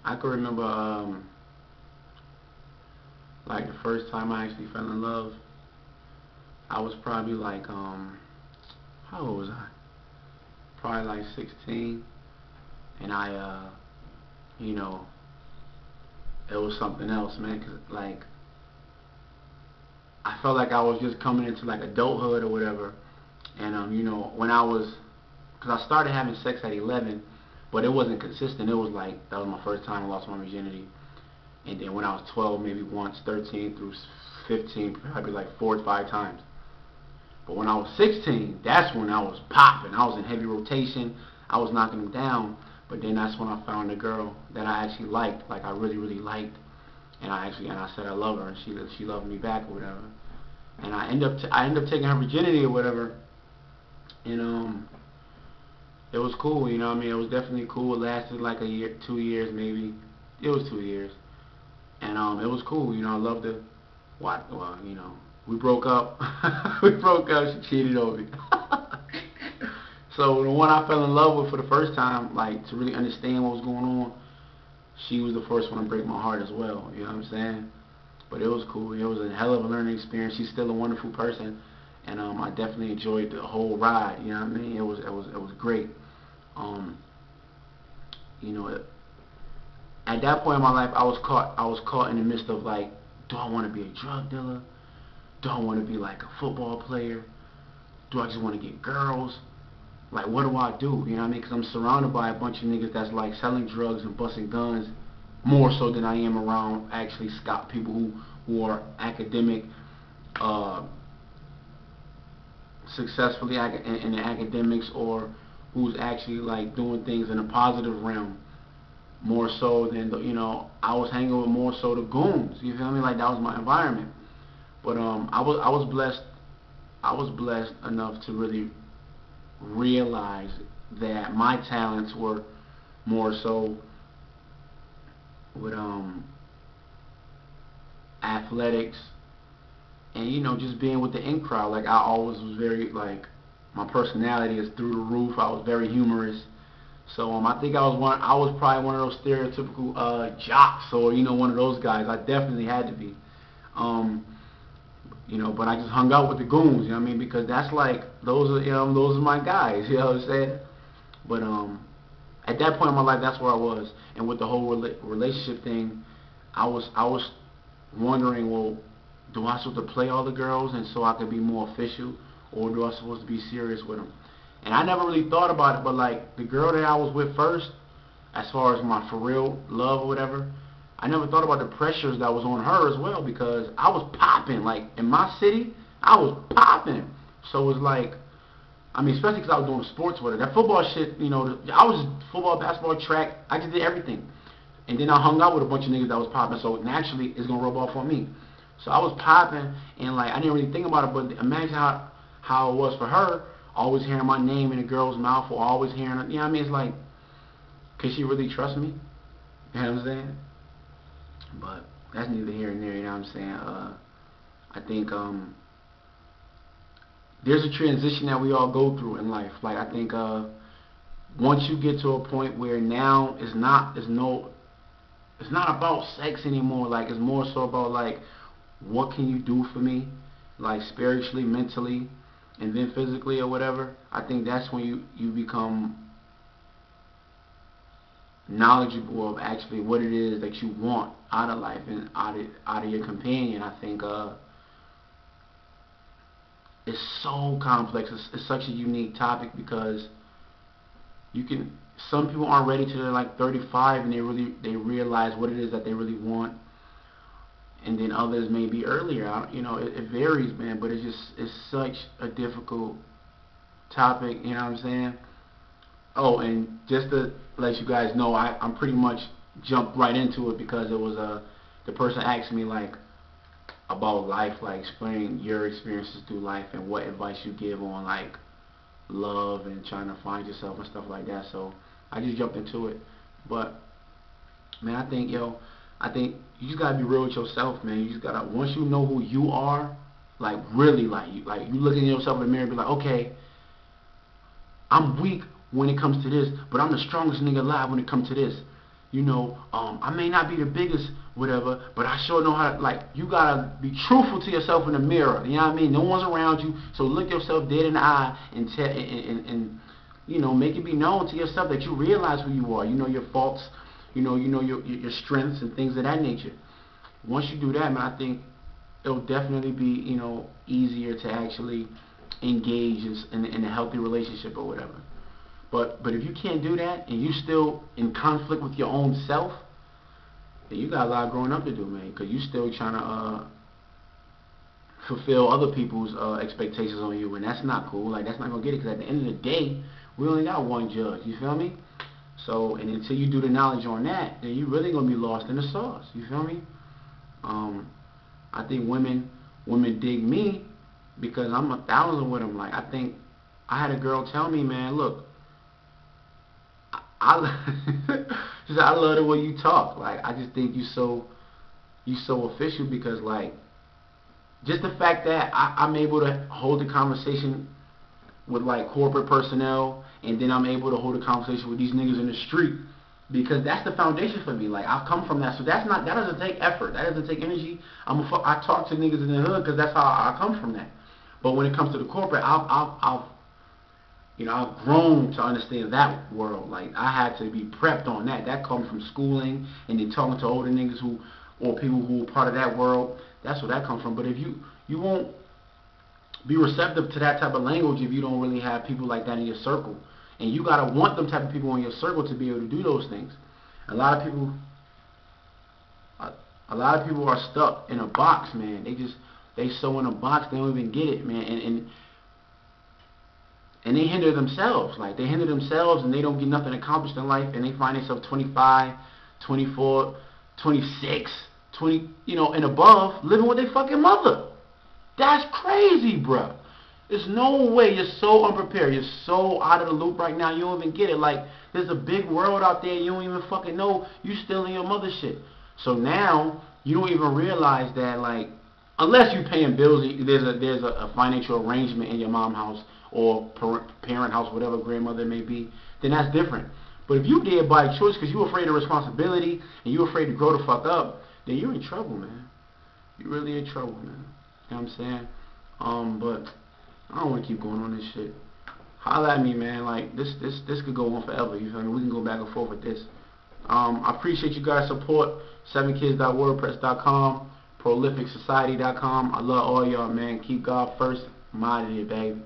I can remember like the first time I actually fell in love. I was probably like how old was I? Probably like 16, and you know, it was something else, man. 'Cause like I felt like I was just coming into like adulthood or whatever, and you know, when I was, because I started having sex at 11, but it wasn't consistent. It was like that was my first time I lost my virginity, and then when I was 12, maybe once, 13 through 15, probably like 4 or 5 times. But when I was 16, that's when I was popping. I was in heavy rotation. I was knocking them down. But then that's when I found a girl that I actually liked, like I really, really liked, and I said I love her, and she loved me back or whatever. And I end up taking her virginity or whatever, and it was cool. You know what I mean? It was definitely cool. It lasted like a year, 2 years maybe. It was 2 years, and it was cool. You know, I loved her. What? Well, you know, we broke up. We broke up. She cheated on me. So the one I fell in love with for the first time, like to really understand what was going on, she was the first one to break my heart as well. You know what I'm saying? But it was cool. It was a hell of a learning experience. She's still a wonderful person, and I definitely enjoyed the whole ride. You know what I mean? It was great. Um, you know, at that point in my life, I was caught in the midst of like, do I want to be a drug dealer? Do I want to be like a football player? Do I just want to get girls? Like, what do I do? You know what I mean? Because I'm surrounded by a bunch of niggas that's like selling drugs and busting guns more so than I am around actually people who are academic, uh, successfully in the academics, or who's actually like doing things in a positive realm more so than you know, I was hanging with more so the goons. You feel me? Like that was my environment. But I was blessed enough to really realize that my talents were more so with athletics, and you know, just being with the in crowd. Like I always was very like, my personality is through the roof. I was very humorous. So I think I was probably one of those stereotypical jocks, or you know, one of those guys. I definitely had to be. Um, you know, but I just hung out with the goons, you know what I mean? Because that's like, those are my guys, you know what I'm saying? But at that point in my life, that's where I was. And with the whole relationship thing, I was wondering, well, do I supposed to play all the girls and so I could be more official, or do I supposed to be serious with them? And I never really thought about it, but like the girl that I was with first, as far as my for real love or whatever, I never thought about the pressures that was on her as well, because I was popping. Like in my city, I was popping. So it was like, I mean, especially because I was doing sports with her. That football shit, you know, I was just football, basketball, track. I just did everything. And then I hung out with a bunch of niggas that was popping. So naturally, it's gonna rub off on me. So I was popping, and like I didn't really think about it. But imagine how it was for her, always hearing my name in a girl's mouth, or always hearing her. You know what I mean? It's like, could she really trust me? You know what I'm saying? But that's neither here nor there. You know what I'm saying? I think there's a transition that we all go through in life. Like I think once you get to a point where now it's not about sex anymore. Like it's more so about like, what can you do for me, like spiritually, mentally, and then physically or whatever. I think that's when you become knowledgeable of actually what it is that you want out of life and out of your companion. I think it's so complex. It's such a unique topic, because you can some people aren't ready till they're like 35 and they realize what it is that they really want, and then others may be earlier. You know, it varies, man. But it's such a difficult topic. You know what I'm saying? Oh, and just to let you guys know, I'm pretty much jumped right into it, because it was the person asked me like about life, like explaining your experiences through life and what advice you give on like love and trying to find yourself and stuff like that. So I just jumped into it. But man, I think you just gotta be real with yourself, man. You just gotta, once you know who you are, like really, like you look at yourself in the mirror and be like, okay, I'm weak when it comes to this, but I'm the strongest nigga alive when it comes to this. I may not be the biggest, whatever, but I sure know how to, like, you gotta be truthful to yourself in the mirror. You know what I mean? No one's around you, so look yourself dead in the eye and make it be known to yourself that you realize who you are. You know your faults, your strengths and things of that nature. Once you do that, man, I think it'll definitely be, easier to actually engage in a healthy relationship or whatever. But if you can't do that and you still in conflict with your own self, then you got a lot of growing up to do, man. Because you still trying to fulfill other people's expectations on you, and that's not cool. Like, that's not gonna get it. Because at the end of the day, we only got one judge. You feel me? So, and until you do the knowledge on that, then you really gonna be lost in the sauce. You feel me? I think women dig me because I'm 1,000 with them. Like, I think I had a girl tell me, man, look, she said, I love the way you talk. Like, I just think you so official because, like, just the fact that I'm able to hold the conversation with, like, corporate personnel, and then I'm able to hold a conversation with these niggas in the street, because that's the foundation for me. Like, I've come from that, so that doesn't take effort, that doesn't take energy. I talk to niggas in the hood because that's how I come from that. But when it comes to the corporate, I've grown to understand that world. Like, I had to be prepped on that. That comes from schooling and then talking to older niggas or people who are part of that world. That's where that comes from. But if you won't be receptive to that type of language if you don't really have people like that in your circle. And you gotta want them type of people in your circle to be able to do those things. A lot of people are stuck in a box, man. They so in a box they don't even get it, man. And they hinder themselves. Like, they hinder themselves and they don't get nothing accomplished in life, and they find themselves 25, 24, 26, 20, and above, living with their fucking mother. That's crazy, bruh. There's no way. You're so unprepared. You're so out of the loop right now. You don't even get it. Like, there's a big world out there. You don't even fucking know. You still in your mother shit. So now you don't even realize that, like, unless you're paying bills, there's a financial arrangement in your mom's house or parent house, whatever grandmother it may be, then that's different. But if you did by choice because you're afraid of responsibility and you're afraid to grow the fuck up, then you're in trouble, man. You're really in trouble, man. You know what I'm saying? But I don't want to keep going on this shit. Holla at me, man. Like, this could go on forever. You feel me? We can go back and forth with this. I appreciate you guys' support. 7kids.wordpress.com, prolificsociety.com. I love all y'all, man. Keep God first. I'm out of here, baby.